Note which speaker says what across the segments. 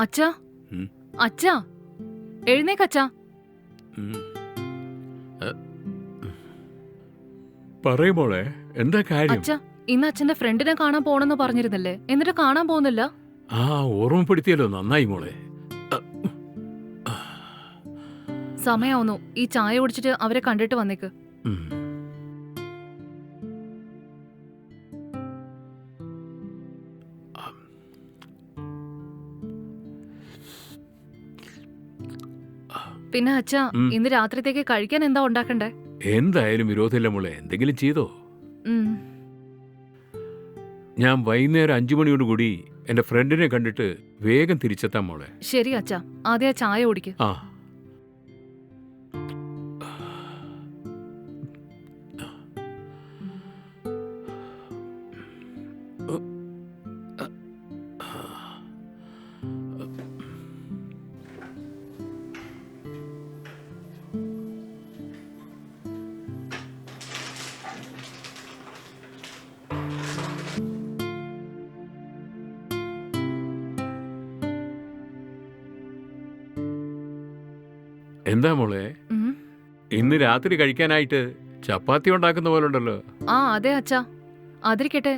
Speaker 1: അച്ഛാ,
Speaker 2: ഉം.
Speaker 1: അച്ഛാ, എഴുന്നേക്കച്ഛാ.
Speaker 2: ഉം. പറയ് മോളെ, എന്താ കാര്യം?
Speaker 1: അച്ഛാ, ഇന്ന് അച്ഛന്റെ ഫ്രണ്ടിനെ കാണാൻ പോണെന്ന് പറഞ്ഞിരുന്നല്ലേ, എന്നിട്ട് കാണാൻ പോകുന്നില്ല?
Speaker 2: ആ, ഓർമ്മപ്പെടുത്തിയല്ലോ, നന്നായി മോളെ.
Speaker 1: സമയാവുന്നു, ഈ ചായ കുടിച്ചിട്ട് അവരെ കണ്ടിട്ട് വന്നേക്ക്.
Speaker 2: ഉം.
Speaker 1: പിന്നെ അച്ഛാ,
Speaker 2: ഉം.
Speaker 1: ഇന്ന് രാത്രിത്തേക്ക് കഴിക്കാൻ എന്താ ഉണ്ടാക്കണ്ടേ?
Speaker 2: എന്തായാലും വിരോധമില്ല മോളെ, എന്തെങ്കിലും ചെയ്തോ?
Speaker 1: ഉം.
Speaker 2: ഞാൻ വൈകുന്നേരം 5 മണിയോട് കൂടി എന്റെ ഫ്രണ്ടിനെ കണ്ടിട്ട് വേഗം തിരിച്ചെത്താം മോളെ.
Speaker 1: ശരി അച്ഛാ, ആദ്യം ആ ചായ കുടിക്ക്.
Speaker 2: ആ. എന്താ മോളെ,
Speaker 1: ഉം.
Speaker 2: ഇന്ന് രാത്രി കഴിക്കാനായിട്ട് ചപ്പാത്തി ഉണ്ടാക്കുന്ന പോലെ ഉണ്ടല്ലോ.
Speaker 1: ആ അതെ അച്ഛാ, അതിരിക്കട്ടെ.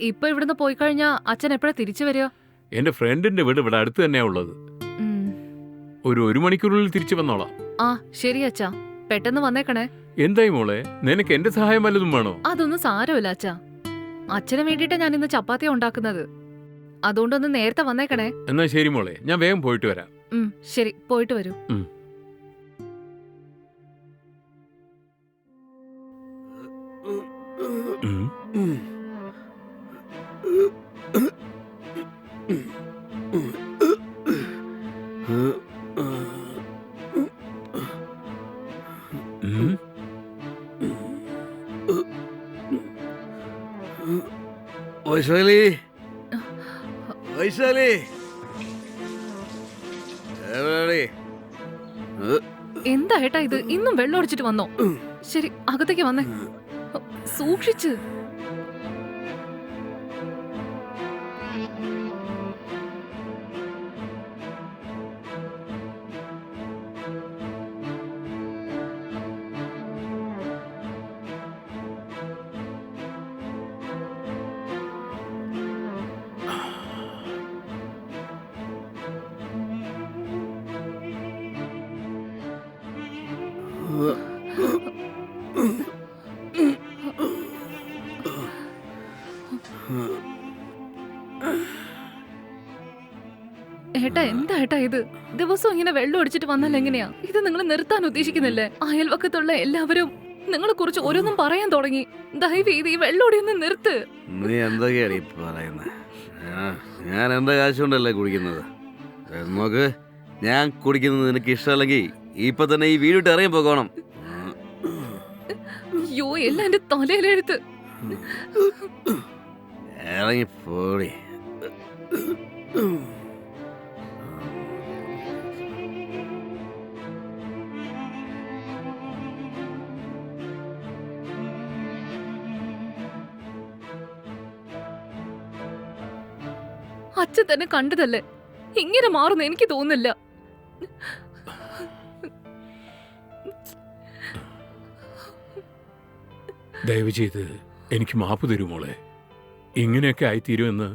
Speaker 1: ഇപ്പൊ ഇവിടുന്ന് പോയി കഴിഞ്ഞാ അച്ഛൻ എപ്പോഴാ തിരിച്ചു വരിക?
Speaker 2: എന്റെ ഫ്രണ്ടിന്റെ വീട് ഇവിടെ അടുത്ത് തന്നെയാ ഉള്ളത്.
Speaker 1: ഉം.
Speaker 2: ഒരു മണിക്കൂറിനുള്ളിൽ തിരിച്ചു വന്നോളാം.
Speaker 1: ആ ശരി അച്ഛാ, പെട്ടെന്ന് വന്നേക്കണേ.
Speaker 2: എന്തായി മോളെ, നിനക്ക് എന്റെ സഹായം വല്ലതും വേണോ?
Speaker 1: അതൊന്നും സാരമില്ല അച്ഛാ, അച്ഛന് വേണ്ടിയിട്ടാ ഞാൻ ഇന്ന് ചപ്പാത്തി ഉണ്ടാക്കുന്നത്. അതുകൊണ്ടൊന്ന് നേരത്തെ വന്നേക്കണേ.
Speaker 2: എന്നാ ശരി മോളെ, ഞാൻ വേഗം പോയിട്ട് വരാം.
Speaker 1: ശരി, പോയിട്ട് വരൂ.
Speaker 2: ഉം. ഉം. ഉം.
Speaker 3: വൈശാലി, വൈശാലി, എവിടെയാടി?
Speaker 1: എന്താ ഏട്ടാ ഇത്, ഇന്നും വെള്ളം ഒടിച്ചിട്ട് വന്നോ? ശരി, അകത്തേക്ക് വന്നേ. സൂക്ഷിച്ച്. ഏട്ടാ, എന്താ ഏട്ടാ ഇത്? ദിവസം ഇങ്ങനെ വെള്ളം ഒടിച്ചിട്ട് വന്നാൽ എങ്ങനെയാ? ഇത് നിങ്ങൾ നിർത്താൻ ഉദ്ദേശിക്കുന്നില്ലേ? അയൽവക്കത്തുള്ള എല്ലാവരും നിങ്ങളെ കുറിച്ച് ഓരോന്നും പറയാൻ തുടങ്ങി. ദയവ് ഇത് ഈ വെള്ളോടി ഒന്ന് നിർത്ത്.
Speaker 3: നീ എന്തൊക്കെയാണ് ഈ പറയുന്നത്? ഞാൻ എന്റെ കാശുകൊണ്ടല്ലേ കുടിക്കുന്നത്. നോക്ക്, ഞാൻ കുടിക്കുന്നത് നിനക്ക് ഇഷ്ടമല്ലെങ്കിൽ ഇപ്പൊ തന്നെ ഈ വീടിട്ട് ഇറങ്ങി പോകണം.
Speaker 1: അയ്യോ, എല്ലാം എന്റെ തലയിലെഴുത്ത്.
Speaker 3: ഇറങ്ങി പോടി.
Speaker 1: അച്ഛൻ തന്നെ കണ്ടതല്ലേ, ഇങ്ങനെ മാറുന്ന എനിക്ക് തോന്നുന്നില്ല.
Speaker 2: ദയവ് ചെയ്ത് എനിക്ക് മാപ്പ് തരൂ മോളെ. ഇങ്ങനെയൊക്കെ ആയിത്തീരുമെന്ന്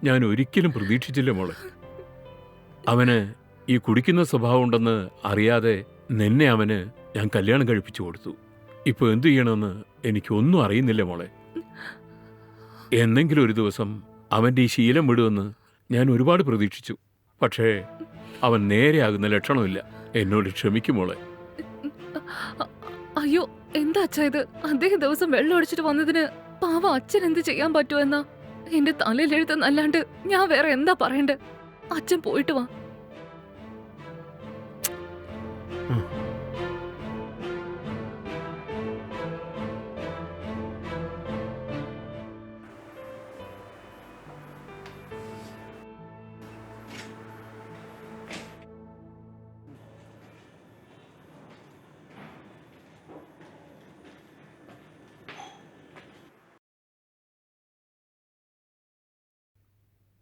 Speaker 2: ഞാൻ ഒരിക്കലും പ്രതീക്ഷിച്ചില്ല മോളെ. അവന് ഈ കുടിക്കുന്ന സ്വഭാവം ഉണ്ടെന്ന് അറിയാതെ നിന്നെ അവന് ഞാൻ കല്യാണം കഴിപ്പിച്ചു കൊടുത്തു. ഇപ്പൊ എന്തു ചെയ്യണമെന്ന് എനിക്കൊന്നും അറിയുന്നില്ല മോളെ. എന്നെങ്കിലും ഒരു ദിവസം അവന്റെ ഈ ശീലം വിടുമെന്ന് ഞാൻ ഒരുപാട് പ്രതീക്ഷിച്ചു. പക്ഷേ അവൻ നേരെയാകുന്ന ലക്ഷണമില്ല. എന്നോട് ക്ഷമിക്കും മോളെ.
Speaker 1: അയ്യോ, എന്താ അച്ഛാ ഇത്? അദ്ദേഹം ദിവസം വെള്ളം ഒടിച്ചിട്ട് വന്നതിന് പാവം അച്ഛൻ എന്ത് ചെയ്യാൻ പറ്റുമെന്നാ എന്റെ തലയിലെഴുതെന്നല്ലാണ്ട് ഞാൻ വേറെ എന്താ പറയണ്ടേ? അച്ഛൻ പോയിട്ട് വാ.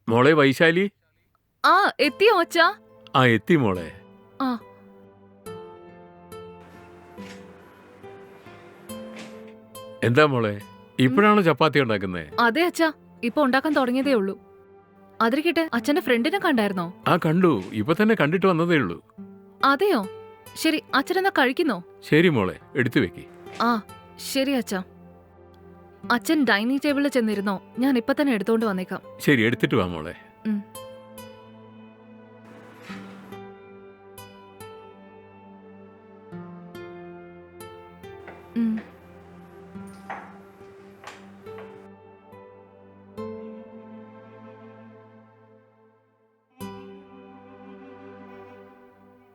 Speaker 2: മോളെ വൈശാലി,
Speaker 1: ആ എത്തിയോ അച്ഛാ?
Speaker 2: ആ എത്തി മോളെ.
Speaker 1: ആ
Speaker 2: എന്താ മോളെ, ഇപ്പോഴാണോ ചപ്പാത്തി ഉണ്ടാക്കുന്നേ?
Speaker 1: അതെ അച്ഛാ, ഇപ്പൊ ഉണ്ടാക്കാൻ തുടങ്ങിയതേ ഉള്ളൂ. അതിരിക്കട്ടെ, അച്ഛന്റെ ഫ്രണ്ടിനെ കണ്ടായിരുന്നോ?
Speaker 2: ആ കണ്ടു, ഇപ്പൊ തന്നെ കണ്ടിട്ട് വന്നതേ ഉള്ളൂ.
Speaker 1: അതെയോ? ശരി, അച്ഛനെന്നാ കഴിക്കുന്നോ?
Speaker 2: ശരി മോളെ, എടുത്തു വെക്ക്.
Speaker 1: ആ ശരി അച്ഛാ. അച്ഛൻ ഡൈനിങ് ടേബിളിൽ ചെന്നിരുന്നോ? ഞാൻ ഇപ്പൊ തന്നെ എടുത്തോണ്ട് വന്നേക്കാം.
Speaker 2: ശരി, എടുത്തിട്ട് വാ മോളെ.
Speaker 1: ഉം. ഉം.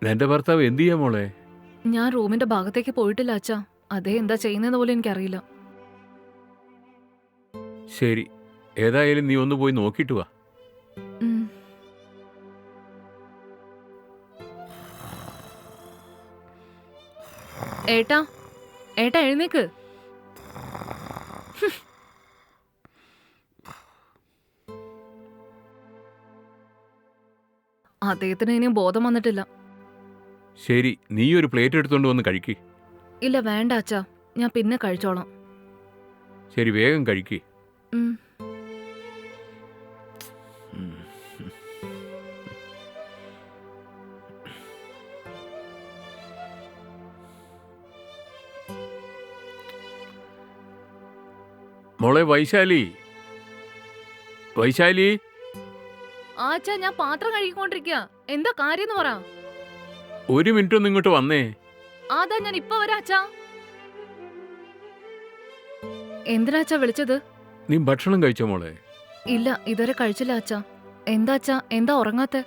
Speaker 2: എന്റെ ഭർത്താവ് എന്ത് ചെയ്യാ മോളെ?
Speaker 1: ഞാൻ റൂമിന്റെ ഭാഗത്തേക്ക് പോയിട്ടില്ല അച്ഛാ. അതേ എന്താ ചെയ്യുന്നതെന്ന് പോലും എനിക്കറിയില്ല.
Speaker 2: ശരി, ഏതായാലും നീ ഒന്ന് പോയി നോക്കിയിട്ട് വാ.
Speaker 1: ഉം. ഏട്ടാ, ഏട്ടാ എഴുന്നേക്ക്. അദ്ദേഹത്തിന് ഇനിയും ബോധം വന്നിട്ടില്ല.
Speaker 2: ശരി, നീ ഒരു പ്ലേറ്റ് എടുത്തോണ്ട് വന്ന് കഴിക്ക്.
Speaker 1: ഇല്ല വേണ്ട അച്ഛാ, ഞാൻ പിന്നെ കഴിച്ചോളാം.
Speaker 2: ശരി, വേഗം കഴിക്ക്.
Speaker 1: ഉം.
Speaker 2: മോളെ വൈശാലി, വൈശാലി,
Speaker 1: ആ അച്ഛാ, ഞാൻ പാത്രം കഴുകിക്കൊണ്ടിരിക്കുക. എന്താ കാര്യം പറ.
Speaker 2: ഒരു മിനിറ്റ് ഒന്ന് ഇങ്ങോട്ട് വന്നേ.
Speaker 1: അതാ ഞാൻ ഇപ്പൊ വരാ അച്ഛാ. എന്തിനാ അച്ഛാ വിളിച്ചത്?
Speaker 2: നീ ഭക്ഷണം കഴിച്ചോ മോളെ?
Speaker 1: ഇല്ല, ഇതുവരെ കഴിച്ചില്ല അച്ഛാ. എന്താ അച്ഛാ, എന്താ ഉറങ്ങാത്തെ?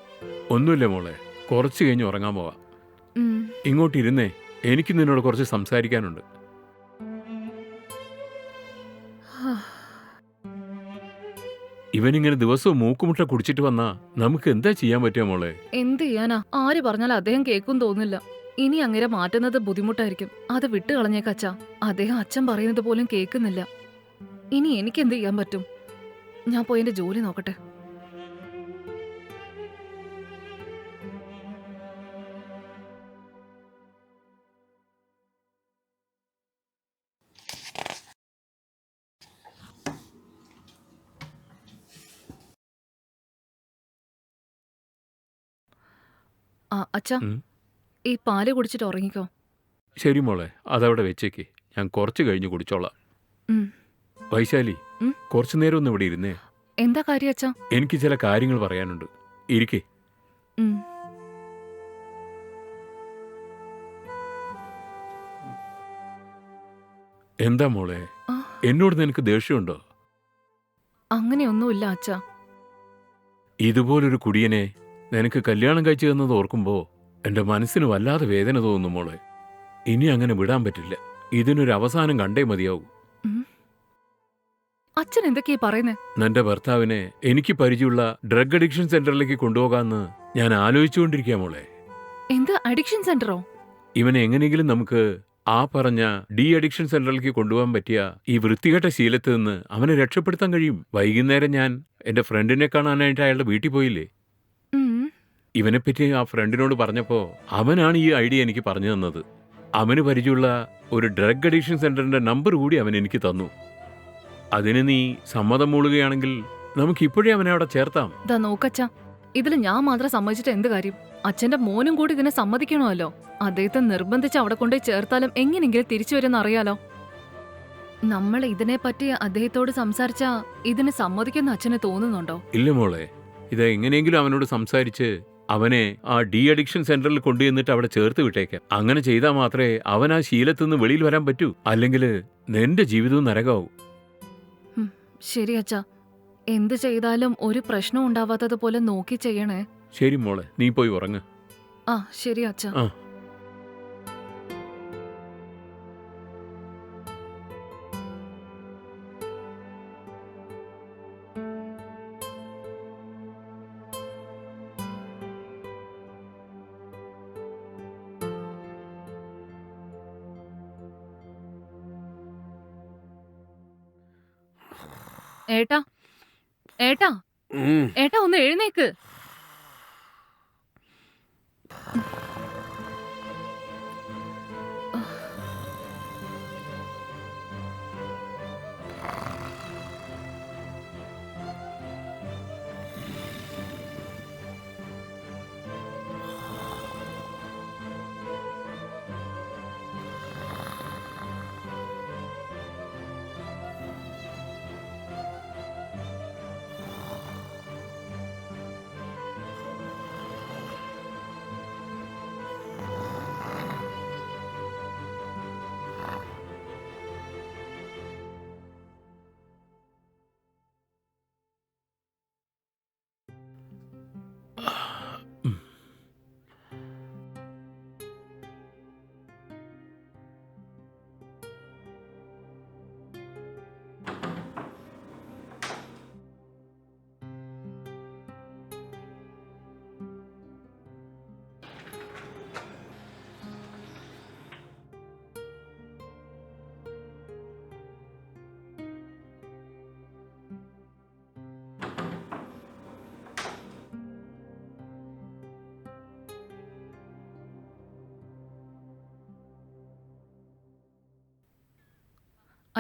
Speaker 2: ഒന്നുമില്ല മോളെ, കുറച്ച് കഴിഞ്ഞ് ഉറങ്ങാൻ പോവാം.
Speaker 1: ഉം.
Speaker 2: ഇങ്ങോട്ട് ഇരുന്നേ, എനിക്ക് നിന്നോട് കുറച്ച് സംസാരിക്കാനുണ്ട്. ഇവനിങ്ങനെ ദിവസവും മൂക്കുമുട്ട കുടിച്ചിട്ട് വന്നാ നമുക്ക് എന്താ ചെയ്യാൻ പറ്റുക മോളെ?
Speaker 1: എന്ത് ചെയ്യാനാ? ആര് പറഞ്ഞാലും അദ്ദേഹം കേൾക്കും തോന്നില്ല. ഇനി അങ്ങനെ മാറ്റുന്നത് ബുദ്ധിമുട്ടായിരിക്കും. അത് വിട്ടു കളഞ്ഞേക്കച്ചാ. അദ്ദേഹം അച്ഛൻ പറയുന്നത് പോലും കേൾക്കുന്നില്ല. ഇനി എനിക്ക് എന്ത് ചെയ്യാൻ പറ്റും? ഞാൻ പോയി എന്റെ ജോലി നോക്കട്ടെ. ആ അച്ഛാ,
Speaker 2: ഉം.
Speaker 1: ഈ പാല് കുടിച്ചിട്ട് ഉറങ്ങിക്കോ.
Speaker 2: ശരി മോളെ, അതവിടെ വെച്ചേക്ക്, ഞാൻ കുറച്ച് കഴിഞ്ഞ് കുടിച്ചോളാം.
Speaker 1: ഉം.
Speaker 2: വൈശാലി,
Speaker 1: ഉം?
Speaker 2: കുറച്ചു നേരം ഒന്ന് ഇവിടെ ഇരുന്നേ.
Speaker 1: എന്താ കാര്യം അച്ഛാ?
Speaker 2: എനിക്ക് ചില കാര്യങ്ങൾ പറയാനുണ്ട്. ഇരിക്കേ.
Speaker 1: ഉം.
Speaker 2: എന്താ മോളെ,
Speaker 1: ആ,
Speaker 2: എന്നോട് നിനക്ക് ദേഷ്യമുണ്ടോ?
Speaker 1: അങ്ങനെയൊന്നുമില്ല അച്ഛാ.
Speaker 2: ഇതുപോലൊരു കുടിയനെ നിനക്ക് കല്യാണം കഴിച്ചു തന്നത് ഓർക്കുമ്പോ എന്റെ മനസ്സിന് വല്ലാതെ വേദന തോന്നുന്നു മോളെ. ഇനി അങ്ങനെ വിടാൻ പറ്റില്ല. ഇതിനൊരു അവസാനം കണ്ടേ മതിയാവൂ.
Speaker 1: ഉം. അച്ഛൻ എന്തൊക്കെയാ പറയുന്നേ?
Speaker 2: നിന്റെ ഭർത്താവിനെ എനിക്ക് പരിചയമുള്ള ഡ്രഗ് അഡിക്ഷൻ സെന്ററിലേക്ക് കൊണ്ടുപോകാന്ന് ഞാൻ ആലോചിച്ചുകൊണ്ടിരിക്കുക മോളെ.
Speaker 1: എന്ത് അഡിക്ഷൻ സെന്ററോ?
Speaker 2: ഇവനെ എങ്ങനെയെങ്കിലും നമുക്ക് ആ പറഞ്ഞ ഡി അഡിക്ഷൻ സെന്ററിലേക്ക് കൊണ്ടുപോകാൻ പറ്റിയ ഈ വൃത്തികെട്ട ശീലത്തിൽ നിന്ന് അവനെ രക്ഷപ്പെടുത്താൻ കഴിയും. വൈകുന്നേരം ഞാൻ എന്റെ ഫ്രണ്ടിനെ കാണാനായിട്ട് അയാളുടെ വീട്ടിൽ പോയില്ലേ?
Speaker 1: ഉം.
Speaker 2: ഇവനെപ്പറ്റി ആ ഫ്രണ്ടിനോട് പറഞ്ഞപ്പോ അവനാണ് ഈ ഐഡിയ എനിക്ക് പറഞ്ഞു തന്നത്. അവന് പരിചയമുള്ള ഒരു ഡ്രഗ് അഡിക്ഷൻ സെന്ററിന്റെ നമ്പർ കൂടി അവൻ എനിക്ക് തന്നു. അതിന് നീ സമ്മതം മൂളുകയാണെങ്കിൽ നമുക്ക് ഇപ്പോഴേ അവനെ അവിടെ ചേർത്താം.
Speaker 1: ദാ നോക്കച്ചാ, ഇതിൽ ഞാൻ മാത്രം സമ്മതിച്ചിട്ട് എന്ത് കാര്യം? അച്ഛന്റെ മോനും കൂടി ഇതിനെ സമ്മതിക്കണമല്ലോ. അദ്ദേഹത്തെ നിർബന്ധിച്ച് അവിടെ കൊണ്ടുപോയി ചേർത്താലും എങ്ങനെയെങ്കിലും തിരിച്ചു വരുമെന്ന് അറിയാലോ. നമ്മൾ ഇതിനെപ്പറ്റി അദ്ദേഹത്തോട് സംസാരിച്ചാ ഇതിന് സമ്മതിക്കുന്ന അച്ഛന് തോന്നുന്നുണ്ടോ?
Speaker 2: ഇല്ല മോളെ, ഇത് എങ്ങനെയെങ്കിലും അവനോട് സംസാരിച്ച് അവനെ ആ ഡി അഡിക്ഷൻ സെന്ററിൽ കൊണ്ടുചെന്നിട്ട് അവിടെ ചേർത്ത് വിട്ടേക്കാം. അങ്ങനെ ചെയ്താൽ മാത്രമേ അവൻ ആ ശീലത്തിൽ നിന്ന് വെളിയിൽ വരാൻ പറ്റൂ. അല്ലെങ്കിൽ നിന്റെ ജീവിതവും നരകാവും.
Speaker 1: ശരി അച്ഛാ, എന്ത് ചെയ്താലും ഒരു പ്രശ്നം ഉണ്ടാവാത്തതുപോലെ നോക്കി ചെയ്യണേ.
Speaker 2: ശരി മോളെ, നീ പോയി ഉറങ്ങ്.
Speaker 1: ആ ശരി അച്ഛാ.
Speaker 2: ആ.
Speaker 1: ഏട്ടാ, ഏട്ടാ,
Speaker 3: ഉം.
Speaker 1: ഏട്ടാ ഒന്ന് എഴുന്നേക്ക്.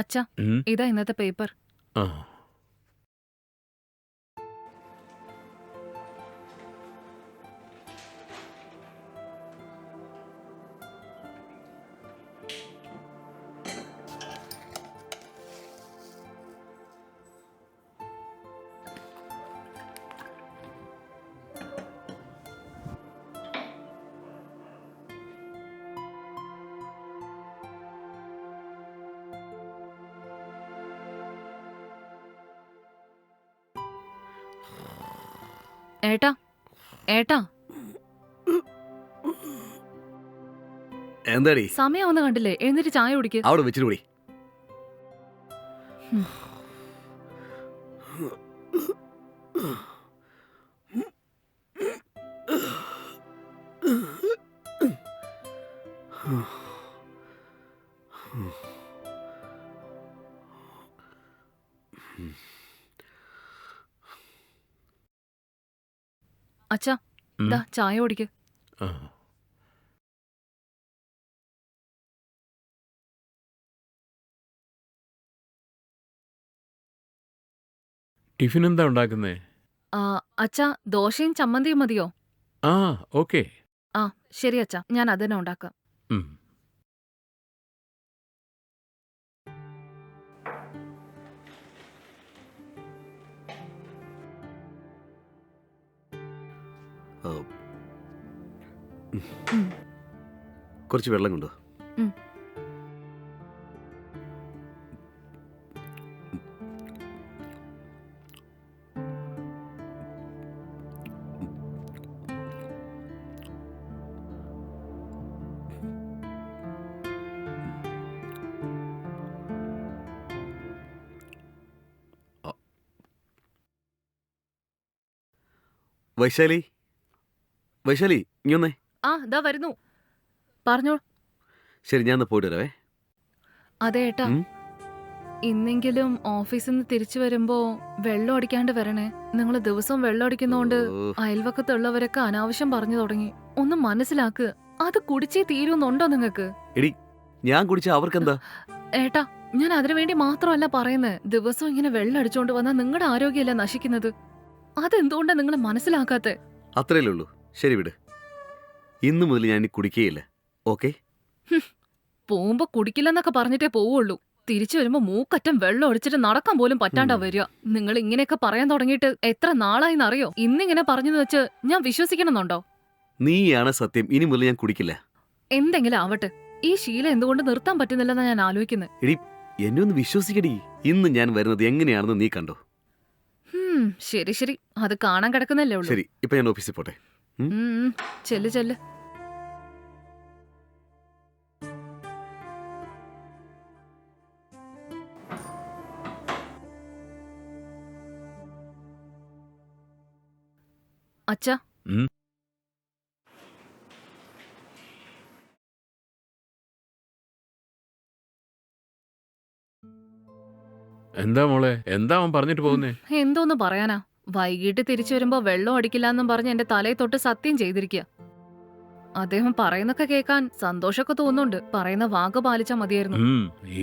Speaker 1: അച്ഛാ,
Speaker 2: ഉം,
Speaker 1: ഇതാ ഇന്നത്തെ പേപ്പർ.
Speaker 2: ആ.
Speaker 1: ഏട്ടാ, ഏട്ടാ,
Speaker 3: എന്താടി
Speaker 1: സമയം ഒന്ന് കണ്ടില്ലേ? എഴുന്നേറ്റ് ചായ കുടിക്ക്.
Speaker 3: അവിടെ വെച്ചിട്ട് കൂടി.
Speaker 1: ഉം. അച്ഛാ,
Speaker 2: ഉം,
Speaker 1: ദാ ചായ കുടിക്ക്.
Speaker 2: ആ. ടിഫിൻ എന്താ ഉണ്ടാക്കുന്നേ?
Speaker 1: ആ, അച്ഛാ, ദോശയും ചമ്മന്തിയും മതിയോ?
Speaker 2: ആ, ഓക്കെ.
Speaker 1: ആ, ശരി അച്ഛാ, ഞാൻ അതന്നെ ഉണ്ടാക്കാം.
Speaker 2: ഉം.
Speaker 3: ഓ,
Speaker 1: ഉം.
Speaker 3: കുറച്ച് വെള്ളം കൊണ്ടോ.
Speaker 1: ഉം.
Speaker 3: വൈശാലി, വൈശാലി ഇങ്ങൊന്നേ.
Speaker 1: ആ, ദാ വരുന്നു. പറഞ്ഞോ.
Speaker 3: ശരി, ഞാൻ പോയിട്ട് വരാവേ.
Speaker 1: അതെ ഏട്ടാ,
Speaker 3: ഉം?
Speaker 1: ഇന്നെങ്കിലും ഓഫീസിൽ നിന്ന് തിരിച്ചു വരുമ്പോ വെള്ളം അടിക്കാണ്ട് വരണേ. നിങ്ങൾ ദിവസവും വെള്ളം അടിക്കുന്നോണ്ട്
Speaker 3: ഓ,
Speaker 1: അയൽവക്കത്തുള്ളവരൊക്കെ അനാവശ്യം പറഞ്ഞു തുടങ്ങി. ഒന്ന് മനസ്സിലാക്ക്. അത് കുടിച്ചേ തീരുന്നുണ്ടോ നിങ്ങക്ക്?
Speaker 3: ഞാൻ കുടിച്ച അവർക്കെന്താ?
Speaker 1: ഏട്ടാ, ഞാൻ അതിനു വേണ്ടി മാത്രമല്ല പറയുന്നത്. ദിവസവും ഇങ്ങനെ വെള്ളം അടിച്ചോണ്ട് വന്നാൽ നിങ്ങളുടെ ആരോഗ്യമല്ല നശിക്കുന്നത്. അതെന്തുകൊണ്ടാ നിങ്ങൾ മനസ്സിലാക്കാത്തെ?
Speaker 3: അത്രയല്ലേ ഉള്ളൂ. ശരി വിട്. ഇന്നു മുതൽ ഞാൻ ഇനി കുടിക്കുകയില്ല. ഓക്കെ?
Speaker 1: പോകുമ്പോ കുടിക്കില്ലെന്നൊക്കെ പറഞ്ഞിട്ടേ പോവുള്ളൂ. തിരിച്ചു വരുമ്പോ മൂക്കറ്റം വെള്ളം ഒഴിച്ചിട്ട് നടക്കാൻ പോലും പറ്റാണ്ടാ വരിക. നിങ്ങൾ ഇങ്ങനെയൊക്കെ പറയാൻ തുടങ്ങിയിട്ട് എത്ര നാളായിന്നറിയോ? ഇന്നിങ്ങനെ പറഞ്ഞെന്ന് വെച്ച് ഞാൻ വിശ്വസിക്കണമെന്നുണ്ടോ?
Speaker 3: നീയാണ് സത്യം. ഇനി മുതൽ ഞാൻ കുടിക്കില്ല.
Speaker 1: എന്തെങ്കിലും ആവട്ടെ, ഈ ശീലം എന്തുകൊണ്ട് നിർത്താൻ പറ്റുന്നില്ലെന്നാ ഞാൻ ആലോചിക്കുന്നത്.
Speaker 3: എന്നെ ഒന്ന് വിശ്വസിക്കടി. ഇന്ന് ഞാൻ വരുന്നത് എങ്ങനെയാണെന്ന് നീ കണ്ടോ?
Speaker 1: ശരി ശരി, അത് കാണാൻ കിടക്കുന്നല്ലേ ഉള്ളൂ.
Speaker 3: ശരി, ഇപ്പൊ ഞാൻ ഓഫീസിൽ പോട്ടെ.
Speaker 1: ചെല്ല് ചെല്ല്. അച്ഛാ,
Speaker 2: ഉം. എന്താ മോളെ, എന്താ അവൻ പറഞ്ഞിട്ട് പോകുന്നേ?
Speaker 1: എന്തോന്ന് പറയാനാ? വൈകിട്ട് തിരിച്ചു വരുമ്പോ വെള്ളം അടിക്കില്ലെന്നും പറഞ്ഞ് എന്റെ തലയെ തൊട്ട് സത്യം ചെയ്തിരിക്കുക. അദ്ദേഹം പറയുന്നൊക്കെ കേൾക്കാൻ സന്തോഷമൊക്കെ തോന്നുന്നുണ്ട്. പറയുന്ന വാക്ക് പാലിച്ചാ മതിയായിരുന്നു.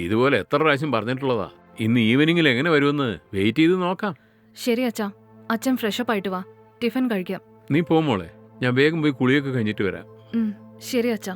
Speaker 2: ഇതുപോലെ എത്ര പ്രാവശ്യം പറഞ്ഞിട്ടുള്ളതാ. ഇന്ന് ഈവനിങ്ങിൽ എങ്ങനെ വരുമെന്ന് വെയിറ്റ് ചെയ്ത് നോക്കാം.
Speaker 1: ശരി അച്ഛാ, അച്ഛൻ ഫ്രഷപ്പ് ആയിട്ട് വാ, ടിഫിൻ കഴിക്കാം.
Speaker 2: നീ പോ മോളെ, ഞാൻ വേഗം പോയി കുളിയൊക്കെ കഴിഞ്ഞിട്ട് വരാം.
Speaker 1: ശരി അച്ഛാ.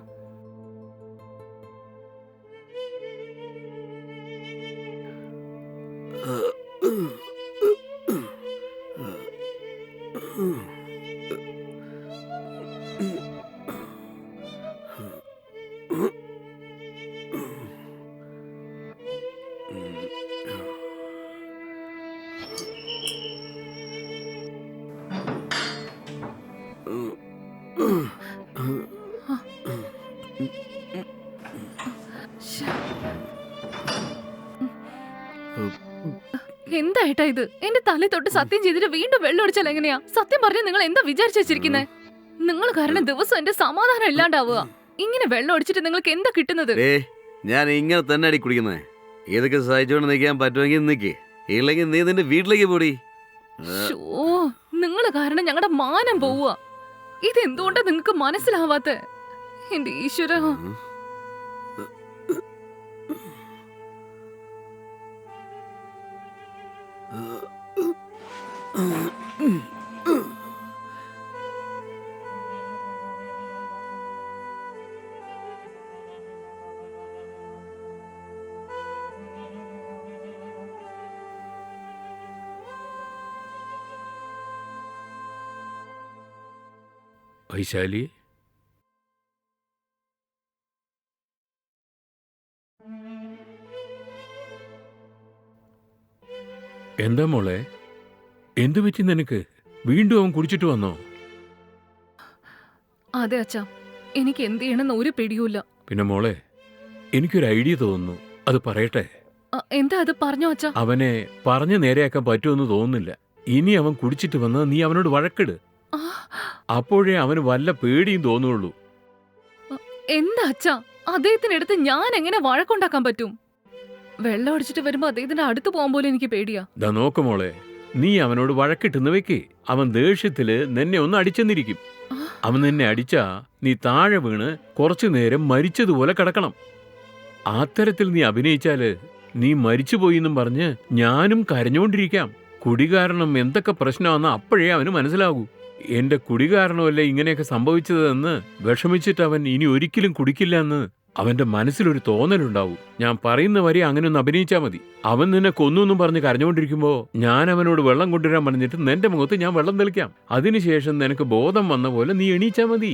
Speaker 1: എന്താ ഏട്ടാ ഇത്? എന്റെ തലയിൽ തൊട്ട് സത്യം ചെയ്തിട്ട് വീണ്ടും വെള്ളം ഒടിച്ചാൽ എങ്ങനെയാ? സത്യം പറഞ്ഞ നിങ്ങൾ എന്താ വിചാരിച്ചു വെച്ചിരിക്കുന്നേ? നിങ്ങൾ കാരണം ദിവസം എന്റെ സമാധാനം ഇല്ലാണ്ടാവുക. ഇങ്ങനെ വെള്ളം ഒടിച്ചിട്ട് നിങ്ങൾക്ക് എന്താ കിട്ടുന്നത്?
Speaker 3: ഞാൻ ഇങ്ങനെ തന്നെ അടി കുടിക്കുന്നേ. ഇതൊക്കെ സഹിച്ചോണ്ട് നിൽക്കാൻ പറ്റുമെങ്കിൽ നിൽക്കേ, ഇല്ലെങ്കിൽ നീ നിന്റെ വീട്ടിലേക്ക് പോടി.
Speaker 1: നിങ്ങൾ കാരണം ഞങ്ങളുടെ മാനം പോവുക. ഇതെന്തുകൊണ്ടാ നിങ്ങൾക്ക് മനസ്സിലാവാത്ത? എന്റെ ഈശ്വര.
Speaker 2: വൈശാലി, എന്താ മോളെ, എന്തു പറ്റി നിനക്ക്? വീണ്ടും അവൻ കുടിച്ചിട്ട് വന്നോ?
Speaker 1: അതെ അച്ഛാ, എനിക്ക് എന്ത് ചെയ്യണമെന്ന് ഒരു പിടിയുമില്ല.
Speaker 2: പിന്നെ മോളെ, എനിക്കൊരു ഐഡിയ തോന്നുന്നു, അത് പറയട്ടെ?
Speaker 1: എന്താ അത് പറഞ്ഞോ അച്ഛാ?
Speaker 2: അവനെ പറഞ്ഞു നേരെയാക്കാൻ പറ്റുമെന്ന് തോന്നുന്നില്ല. ഇനി അവൻ കുടിച്ചിട്ട് വന്ന് നീ അവനോട് വഴക്കിട്.
Speaker 1: ആ,
Speaker 2: അപ്പോഴേ അവന് വല്ല പേടിയും തോന്നുള്ളൂ.
Speaker 1: എന്താ അച്ഛാ, അദ്ദേഹത്തിനടുത്ത് ഞാൻ എങ്ങനെ വഴക്കുണ്ടാക്കാൻ പറ്റും? വെള്ളം അടിച്ചിട്ട് വരുമ്പോ അദ്ദേഹത്തിന്റെ അടുത്ത് പോകാൻ പോലും എനിക്ക് പേടിയാ.
Speaker 2: ദാ നോക്ക് മോളെ, നീ അവനോട് വഴക്കിട്ടെന്ന് വെക്ക്. അവൻ ദേഷ്യത്തില് നിന്നെ ഒന്ന് അടിച്ചെന്നിരിക്കും.
Speaker 1: ആ,
Speaker 2: അവൻ നിന്നെ അടിച്ചാ നീ താഴെ വീണ് കുറച്ചു നേരം മരിച്ചതുപോലെ കിടക്കണം. അത്തരത്തിൽ നീ അഭിനയിച്ചാല് നീ മരിച്ചുപോയി എന്നും പറഞ്ഞ് ഞാനും കരഞ്ഞോണ്ടിരിക്കാം. കുടി കാരണം എന്തൊക്കെ പ്രശ്നമാണെന്ന് അപ്പോഴേ അവന് മനസ്സിലാകൂ. എന്റെ കുടി കാരണമല്ലേ ഇങ്ങനെയൊക്കെ സംഭവിച്ചതെന്ന് വിഷമിച്ചിട്ട് അവൻ ഇനി ഒരിക്കലും കുടിക്കില്ല എന്ന് അവന്റെ മനസ്സിലൊരു തോന്നലുണ്ടാവും. ഞാൻ പറയുന്ന വരെ അങ്ങനെ ഒന്ന് അഭിനയിച്ചാൽ മതി. അവൻ നിന്നെ കൊന്നു പറഞ്ഞ് കരഞ്ഞുകൊണ്ടിരിക്കുമ്പോ ഞാൻ അവനോട് വെള്ളം കൊണ്ടുവരാൻ പറഞ്ഞിട്ട് നിന്റെ മുഖത്ത് ഞാൻ വെള്ളം തെളിക്കാം. അതിനുശേഷം നിനക്ക് ബോധം വന്ന പോലെ നീ എണീച്ചാ മതി.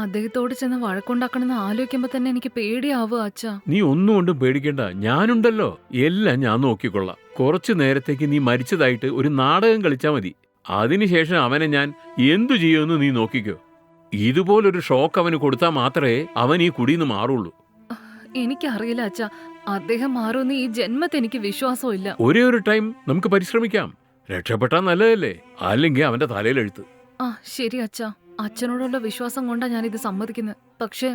Speaker 1: അദ്ദേഹത്തോട് ചെന്ന് വഴക്കുണ്ടാക്കണമെന്ന് ആലോചിക്കുമ്പോ തന്നെ എനിക്ക് പേടിയാവുക അച്ഛാ.
Speaker 2: നീ ഒന്നും കൊണ്ടും പേടിക്കണ്ട, ഞാനുണ്ടല്ലോ. എല്ലാം ഞാൻ നോക്കിക്കൊള്ളാം. കുറച്ചു നേരത്തേക്ക് നീ മരിച്ചതായിട്ട് ഒരു നാടകം കളിച്ചാ മതി. അതിനുശേഷം അവനെ ഞാൻ എന്തു ചെയ്യുമെന്ന് നീ നോക്കിക്കോ. ഇതുപോലൊരു ഷോക്ക് അവന് കൊടുത്താൽ മാത്രമേ അവൻ ഈ കുടിന്ന് മാറുള്ളൂ.
Speaker 1: എനിക്കറിയില്ല അച്ഛാ, അദ്ദേഹം മാറുമെന്ന് ഈ ജന്മത്തെ എനിക്ക് വിശ്വാസമില്ല.
Speaker 2: ഒരേ ഒരു ടൈം നമുക്ക് പരിശ്രമിക്കാം. രക്ഷപ്പെട്ടാൽ നല്ലതല്ലേ, അല്ലെങ്കിൽ അവന്റെ തലയിലെഴുത്ത്.
Speaker 1: ആ ശരി അച്ഛാ, അച്ഛനോടുള്ള വിശ്വാസം കൊണ്ടാ ഞാനിത് സമ്മതിക്കുന്നത്. പക്ഷെ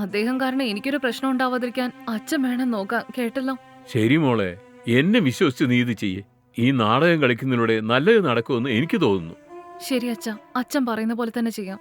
Speaker 1: അദ്ദേഹം കാരണം എനിക്കൊരു പ്രശ്നം ഉണ്ടാവാതിരിക്കാൻ അച്ഛൻ വേണം നോക്കാൻ, കേട്ടല്ലോ?
Speaker 2: ശരി മോളെ, എന്നെ വിശ്വസിച്ച് നീ ഇത് ചെയ്യേ. ഈ നാടകം കളിക്കുന്നതിലൂടെ നല്ലത് നടക്കുമെന്ന് എനിക്ക് തോന്നുന്നു.
Speaker 1: ശരി അച്ഛാ, അച്ഛൻ പറയുന്ന പോലെ തന്നെ ചെയ്യാം.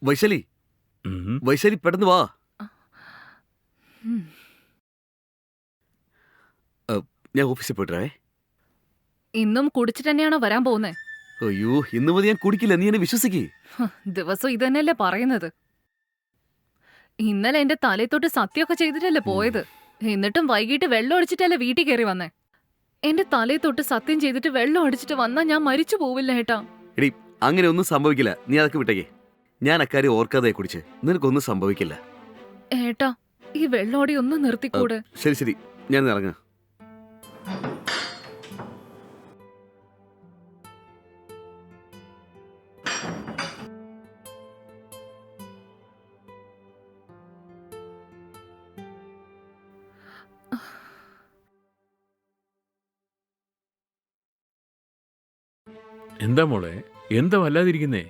Speaker 3: വൈശാലി,
Speaker 2: ഉം.
Speaker 3: വൈശാലി പെട്ടെന്ന് വാ.
Speaker 1: ഉം.
Speaker 3: ഞാൻ ഓഫീസിൽ പോയിട്ടേ.
Speaker 1: ഇന്നും കുടിച്ചിട്ട് തന്നെയാണോ വരാൻ പോകുന്നേ?
Speaker 3: അയ്യോ, ഇന്ന് മതി, ഞാൻ കുടിക്കില്ല. നീ എന്നെ വിശ്വസിക്കേ.
Speaker 1: ദിവസം ഇത് തന്നെയല്ലേ പറയുന്നത്? ഇന്നലെ എന്റെ തലത്തൊട്ട് സത്യമൊക്കെ ചെയ്തിട്ടല്ലേ പോയത്. എന്നിട്ടും വൈകിട്ട് വെള്ളം അടിച്ചിട്ടല്ലേ വീട്ടിൽ കയറി വന്നേ. എന്റെ തലത്തൊട്ട് സത്യം ചെയ്തിട്ട് വെള്ളം അടിച്ചിട്ട് വന്നാ ഞാൻ മരിച്ചു പോവില്ല ഏട്ടാ.
Speaker 3: എടി, അങ്ങനെ ഒന്നും സംഭവിക്കില്ല. നീ അതൊക്കെ വിട്ടേക്കേ. ഞാൻ അക്കാര്യം ഓർക്കാതെ കുടിച്ച്. നിനക്കൊന്നും സംഭവിക്കില്ല.
Speaker 1: ഏട്ടാ, ഈ വെള്ളോടി ഒന്ന് നിർത്തിക്കൂടെ?
Speaker 3: ശരി ശരി, ഞാൻ ഇറങ്ങാം.
Speaker 2: എന്താ മോളെ, എന്താ വല്ലാതിരിക്കുന്നേ?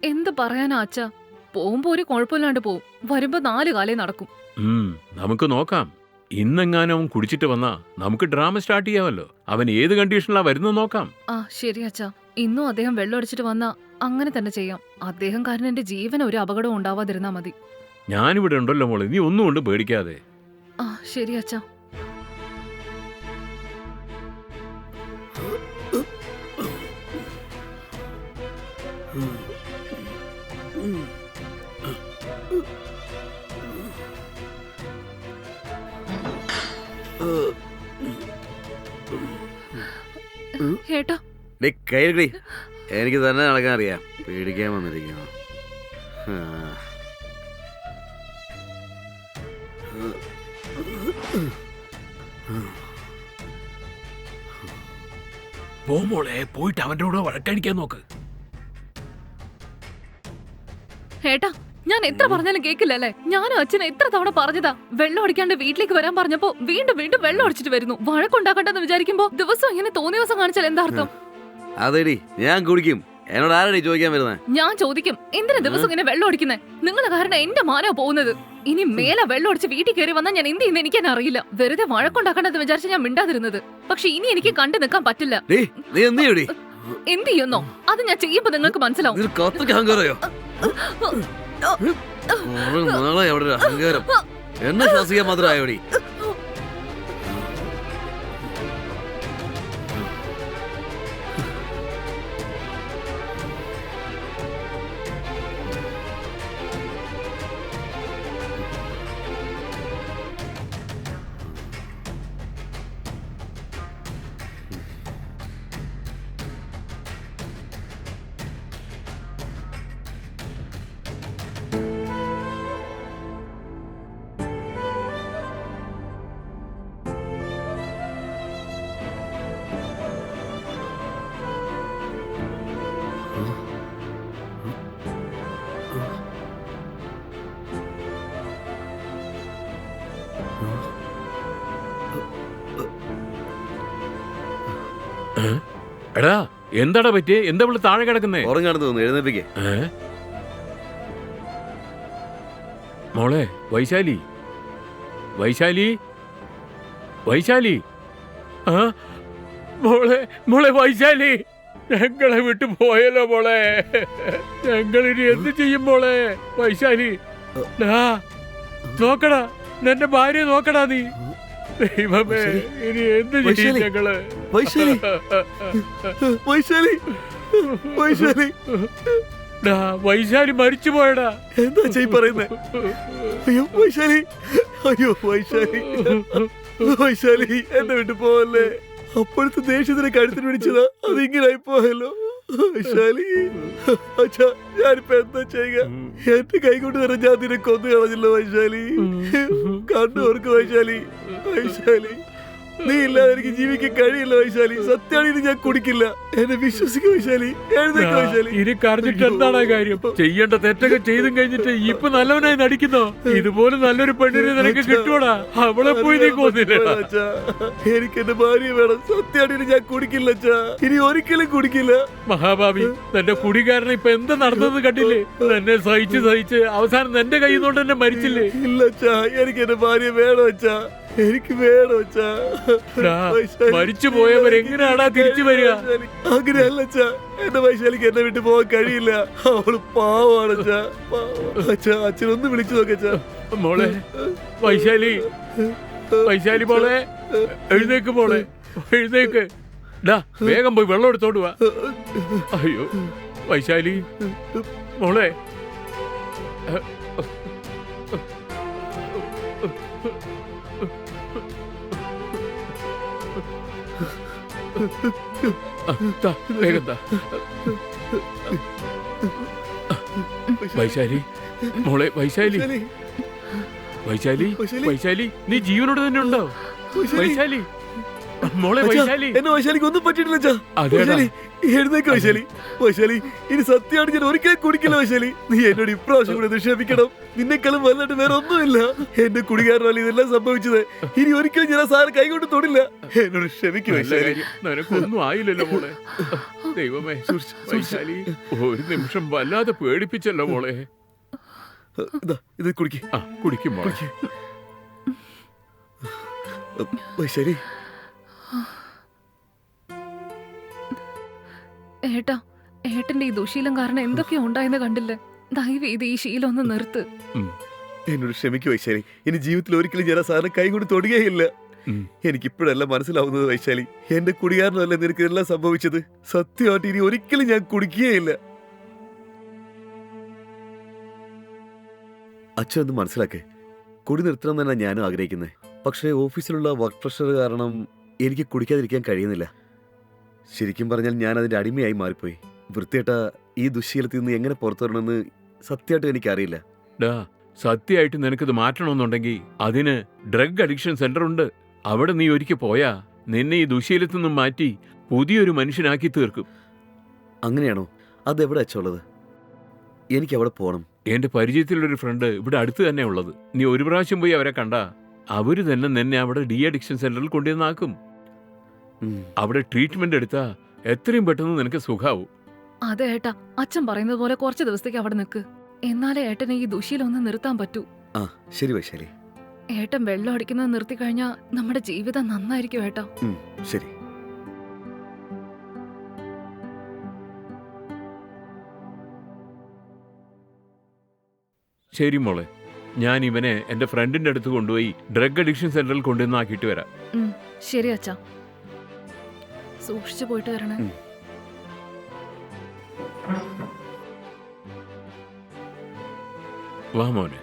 Speaker 1: എന്ത് പറയാനാ അച്ഛാ, പോകുമ്പോ ഒരു കുഴപ്പമില്ലാണ്ട് പോവും, വരുമ്പോ 4 കാലേ നടക്കും.
Speaker 2: നമുക്ക് നോക്കാം. ഇന്നെങ്ങാനും അവൻ കുടിച്ചിട്ട് വന്നാ നമുക്ക് ഡ്രാമ സ്റ്റാർട്ട് ചെയ്യാമല്ലോ. അവൻ ഏത് കണ്ടീഷനിലാ വരുന്നത് നോക്കാം.
Speaker 1: ആ ശരി അച്ഛാ, ഇന്നും അദ്ദേഹം വെള്ളം അടിച്ചിട്ട് വന്നാ അങ്ങനെ തന്നെ ചെയ്യാം. അദ്ദേഹം കാരണം എന്റെ ജീവന് ഒരു അപകടവും ഉണ്ടാവാതിരുന്നാ മതി.
Speaker 2: ഞാനിവിടെ ഉണ്ടല്ലോ മോളെ, നീ ഒന്നും കൊണ്ട് പേടിക്കാതെ.
Speaker 1: ആ ശരി അച്ഛാ. ഏട്ടാ,
Speaker 3: കൈ എനിക്ക് തന്നെ നടക്കാൻ അറിയാം. പേടിക്കാൻ വന്നിരിക്കുന്നു.
Speaker 2: മോളെ, പോയിട്ട് അവന്റെ കൂടെ വഴക്കടിക്കാൻ നോക്ക്.
Speaker 1: ഏട്ടാ, ഞാൻ എത്ര പറഞ്ഞാലും കേക്കില്ലല്ലേ? ഞാനും അച്ഛനെ എത്ര തവണ പറഞ്ഞതാ വെള്ളം അടിക്കാണ്ട് വീട്ടിലേക്ക് വരാൻ പറഞ്ഞപ്പോ വീണ്ടും വീണ്ടും വെള്ളം അടിച്ചിട്ട് വരുന്നു. വഴക്കുണ്ടാക്കണ്ടെന്ന് വിചാരിക്കുമ്പോ ദിവസം ഇങ്ങനെ തോന്നിയ ദിവസം കാണിച്ചാൽ എന്താ അർത്ഥം?
Speaker 3: അതെടി, ഞാൻ കുടിക്കും. എന്നോട് ആരടി ചോദിക്കാൻ വരുന്നത്?
Speaker 1: ഞാൻ ചോദിക്കും, എന്തിനാ ദിവസം ഇങ്ങനെ വെള്ളം അടിക്കുന്നേ? നിങ്ങളെ കാരണം എന്റെ മാനോ പോകുന്നത്. ഇനി മേലെ വെള്ളം അടിച്ച് വീട്ടിൽ കയറി വന്നാൽ ഞാൻ എന്ത് ചെയ്യുന്ന എനിക്ക് അറിയില്ല. വെറുതെ വഴക്കുണ്ടാക്കണ്ടെന്ന് വിചാരിച്ച ഞാൻ മിണ്ടാതിരുന്നത്. പക്ഷെ ഇനി എനിക്ക് കണ്ടു നിൽക്കാൻ പറ്റില്ല. എന്ത് ചെയ്യുന്നോ അത് ഞാൻ ചെയ്യുമ്പോ നിങ്ങൾക്ക് മനസ്സിലാവും.
Speaker 3: എന്നെ ശാസിക്കാൻ മാത്രമായോടി.
Speaker 2: എടാ എന്താടാ പറ്റിയേ? എന്താ ഇവിടെ താഴെ കിടക്കുന്നേ?
Speaker 3: ഉറങ്ങാണെന്ന് തോന്നുന്നു, എഴുന്നേപ്പിക്കേ.
Speaker 2: മോളെ വൈശാലി, വൈശാലി, വൈശാലി, മോളെ മോളെ വൈശാലി, ഞങ്ങളെ വിട്ടു പോയല്ലോ മോളെ. ഞങ്ങളിനി എന്ത് ചെയ്യും മോളെ? വൈശാലി നോക്കടാ, നിന്റെ ഭാര്യ നോക്കടാ നീ. ദൈവമേ, ഇനി എന്ത് ചെയ്യും ഞങ്ങള്?
Speaker 3: വൈശാലി, വൈശാലി, വൈശാലി,
Speaker 2: വൈശാലി മരിച്ചു പോയടാ.
Speaker 3: എന്താ ചെയ് പറയുന്നേ? അയ്യോ വൈശാലി, അയ്യോ വൈശാലി, വൈശാലി എന്നെ വിട്ടു പോവല്ലേ. അപ്പോഴത്തെ ദേഷ്യത്തിനെ കഴുത്തിന് പിടിച്ചതാ, അതിങ്ങനായി പോയല്ലോ വൈശാലി. അച്ഛാ, ഞാനിപ്പോ എന്താ ചെയ്യുക? എന്റെ കൈകൊണ്ട് തന്നെ ഞാൻ നിന്നെ കൊന്നു കളഞ്ഞല്ലോ വൈശാലി. കണ്ണു ഓർക്ക് വൈശാലി. വൈശാലി, നീ ഇല്ലാതെ എനിക്ക് ജീവിക്കാൻ കഴിയില്ല വൈശാലി. സത്യമാണെങ്കിൽ ഞാൻ കുടിക്കില്ല. എന്നെ വിശ്വസിക്കും വൈശാലി. എഴുന്നേക്ക് വൈശാലി.
Speaker 2: ഇനി കരഞ്ഞിട്ട് എന്താണ് കാര്യം? ചെയ്യേണ്ട തെറ്റൊക്കെ ചെയ്തും കഴിഞ്ഞിട്ട് ഇപ്പൊ നല്ലവനായി നടിക്കുന്നോ? ഇതുപോലെ നല്ലൊരു പെണ്ണിനെ നിനക്ക് കിട്ടുവാടാ. അവളെ പോയി നീ കൊന്നില്ല.
Speaker 3: എനിക്ക് എന്റെ ഭാര്യ വേണം. സത്യമാണെങ്കിൽ ഞാൻ കുടിക്കില്ല അച്ഛാ. ഇനി ഒരിക്കലും കുടിക്കില്ല.
Speaker 2: മഹാഭാവി, തന്റെ കുടികാരനെ ഇപ്പൊ എന്താ നടന്നത് കണ്ടില്ലേ? എന്നെ സഹിച്ച് സഹിച്ച് അവസാനം നിന്റെ കൈ കൊണ്ട് എന്നെ മരിച്ചില്ലേ?
Speaker 3: ഇല്ല അച്ഛാ, എനിക്ക് എന്റെ ഭാര്യ വേണം അച്ഛാ. എനിക്ക് വേണം അച്ഛാ.
Speaker 2: മരിച്ചു പോയവരെങ്ങനെയാടാ തിരിച്ചു വരിക?
Speaker 3: അങ്ങനെയല്ല അച്ഛാ, എന്റെ വൈശാലിക്ക് എന്നെ വിട്ടു പോകാൻ കഴിയില്ല. അവള് പാവാണ് അച്ഛാ. അച്ഛാ, അച്ഛനൊന്ന് വിളിച്ചു നോക്കച്ചാ.
Speaker 2: മോളെ വൈശാലി, വൈശാലി മോളെ എഴുന്നേക്ക്, മോളെ എഴുന്നേക്ക്. വേഗം പോയി വെള്ളം എടുത്തോണ്ട് വാ. അയ്യോ വൈശാലി മോളെ, വേഗം താ. വൈശാലി മോളെ, വൈശാലി, വൈശാലി, വൈശാലി, നീ ജീവനോട് തന്നെ ഉണ്ടോ? വൈശാലി മോളെ, വൈശാലി.
Speaker 3: എന്നെ വൈശാലിക്ക് ഒന്നും പറ്റിയിട്ടില്ല. എഴുന്നേക്ക് വൈശാലി. വൈശാലി, ഇനി സത്യമാണ് ഞാൻ ഒരിക്കലും കുടിക്കില്ല വൈശാലി. നീ എന്നോട് ഇപ്രാവശ്യം കൂടെ നിക്ഷേപിക്കണം. നിന്നെക്കാളും വല്ലാണ്ട് വേറെ ഒന്നുമില്ല. എന്റെ കുടികാരനല്ല ഇതെല്ലാം സംഭവിച്ചത്. ഇനി ഒരിക്കലും ഞാൻ ആ സാധനം കൈകൊണ്ട് തൊടില്ല. എന്നോട് ക്ഷമിക്കും വൈശാലി.
Speaker 2: നിനക്കൊന്നും ആയില്ലല്ലോ മോളെ. ദൈവമേ, വൈശാലി ഒരു നിമിഷം വല്ലാതെ പേടിപ്പിച്ചല്ലോ മോളെ.
Speaker 3: ഇത് കുടിക്ക്.
Speaker 2: കുടിക്കും മോളെ.
Speaker 3: വൈശാലി,
Speaker 1: ഏട്ടാ, ഏട്ടന്റെ ഈ ദുശീലം കാരണം എന്തൊക്കെയാ ഉണ്ടായെന്ന് കണ്ടില്ലേ? ദയവേത് ഈ ശീലം ഒന്ന് നിർത്ത്.
Speaker 3: എന്നോട് ക്ഷമിക്കും വൈശാലി. ഇനി ജീവിതത്തിൽ ഒരിക്കലും ഞാൻ ആ സാധനം കൈ കൊണ്ട് തൊടുകയില്ല. എനിക്കിപ്പോഴല്ല മനസ്സിലാവുന്നത് വൈശാലി, എന്റെ കുടികാരനല്ലേ നിനക്ക് ഇതെല്ലാം സംഭവിച്ചത്. സത്യമായിട്ട് ഇനി ഒരിക്കലും ഞാൻ കുടിക്കുകയില്ല. അച്ഛൻ ഒന്ന് മനസ്സിലാക്കേ. കുടി നിർത്തണം തന്നെ ഞാനും ആഗ്രഹിക്കുന്നത്. പക്ഷേ ഓഫീസിലുള്ള വർക്ക് പ്രഷർ കാരണം എനിക്ക് കുടിക്കാതിരിക്കാൻ കഴിയുന്നില്ല. ശരിക്കും പറഞ്ഞാൽ ഞാൻ അതിന്റെ അടിമയായി മാറിപ്പോയി. വൃത്തിയേട്ട ഈ ദുശ്ശീലത്തിൽ നിന്ന് എങ്ങനെ പുറത്തു വരണമെന്ന് സത്യമായിട്ടും എനിക്കറിയില്ല.
Speaker 2: സത്യമായിട്ട് നിനക്കിത് മാറ്റണമെന്നുണ്ടെങ്കിൽ അതിന് ഡ്രഗ് അഡിക്ഷൻ സെന്റർ ഉണ്ട്. അവിടെ നീ ഒരിക്കൽ പോയാ നിന്നെ ഈ ദുശ്ശീലത്തിൽ നിന്നും മാറ്റി പുതിയൊരു മനുഷ്യനാക്കി തീർക്കും.
Speaker 3: അങ്ങനെയാണോ? അതെവിടെ അച്ഛനുള്ളത്? എനിക്ക് അവിടെ പോകണം.
Speaker 2: എന്റെ പരിചയത്തിലൊരു ഫ്രണ്ട് ഇവിടെ അടുത്ത് തന്നെ ഉള്ളത്. നീ ഒരു പ്രാവശ്യം പോയി അവരെ കണ്ടാ അവര് തന്നെ നിന്നെ അവിടെ ഡി അഡിക്ഷൻ സെന്ററിൽ കൊണ്ടുവന്നാക്കും. അവിടെ ട്രീറ്റ്മെന്റ് എടുത്താ എത്രയും പെട്ടെന്ന് നിനക്ക് സുഖാവും.
Speaker 1: അതെ ഏട്ടാ, അച്ഛൻ പറയുന്നത് പോലെ കുറച്ച് ദിവസത്തേക്ക് അവിടെ നിൽക്ക്. എന്നാലേ ഏട്ടനെ ഈ ദുശീലൊന്ന് നിർത്താൻ പറ്റൂ.
Speaker 3: ആ ശരി വൈശാലി.
Speaker 1: ഏട്ടൻ വെള്ളം അടിക്കുന്നത് നിർത്തി കഴിഞ്ഞാൽ നമ്മുടെ ജീവിതം നന്നായിരിക്കും ഏട്ടാ.
Speaker 3: ശരി.
Speaker 2: ശരി മോളെ, ഞാൻ ഇവനെ എന്റെ ഫ്രണ്ടിന്റെ അടുത്ത് കൊണ്ടുപോയി ഡ്രഗ് അഡിക്ഷൻ സെന്ററിൽ കൊണ്ടുവന്നാക്കിയിട്ട് വരാം.
Speaker 1: ശരി അച്ഛാ, സൂക്ഷിച്ചു പോയിട്ട് വരണേ.
Speaker 2: വാ മോനെ.